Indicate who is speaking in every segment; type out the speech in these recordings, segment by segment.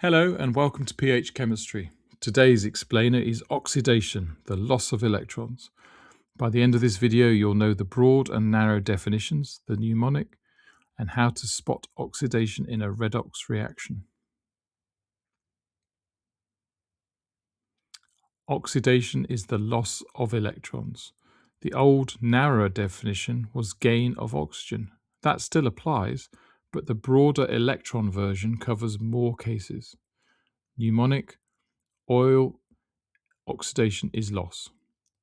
Speaker 1: Hello and welcome to pH Chemistry. Today's explainer is oxidation, the loss of electrons. By the end of this video, you'll know the broad and narrow definitions, the mnemonic, and how to spot oxidation in a redox reaction. Oxidation is the loss of electrons. The old, narrower definition was gain of oxygen. That still applies, but the broader electron version covers more cases. Mnemonic, oil, oxidation is loss.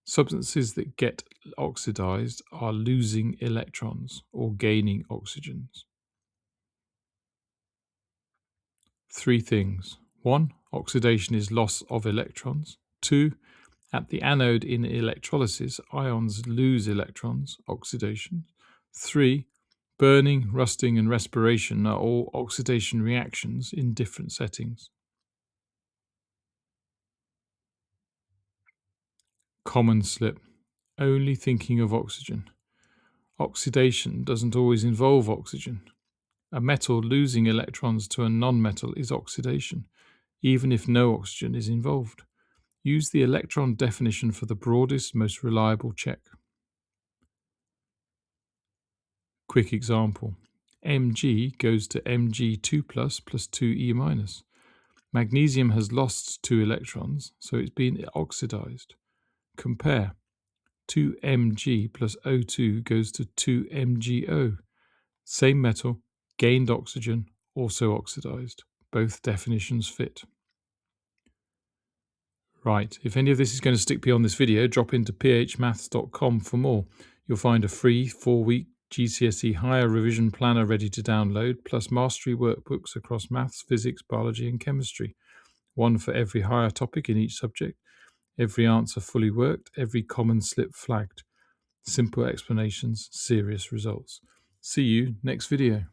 Speaker 1: Substances that get oxidized are losing electrons or gaining oxygens. Three things. 1. Oxidation is loss of electrons. 2. At the anode in electrolysis, ions lose electrons, oxidation. 3. Burning, rusting, and respiration are all oxidation reactions in different settings. Common slip. Only thinking of oxygen. Oxidation doesn't always involve oxygen. A metal losing electrons to a non-metal is oxidation, even if no oxygen is involved. Use the electron definition for the broadest, most reliable check. Quick example. Mg goes to Mg2 plus 2E minus. Magnesium has lost 2 electrons, so it's been oxidized. Compare. 2Mg plus O2 goes to 2MgO. Same metal, gained oxygen, also oxidized. Both definitions fit. Right, if any of this is going to stick beyond this video, drop into phmaths.com for more. You'll find a free 4-week GCSE Higher Revision Planner ready to download, plus mastery workbooks across maths, physics, biology and chemistry. One for every higher topic in each subject, every answer fully worked, every common slip flagged. Simple explanations, serious results. See you next video.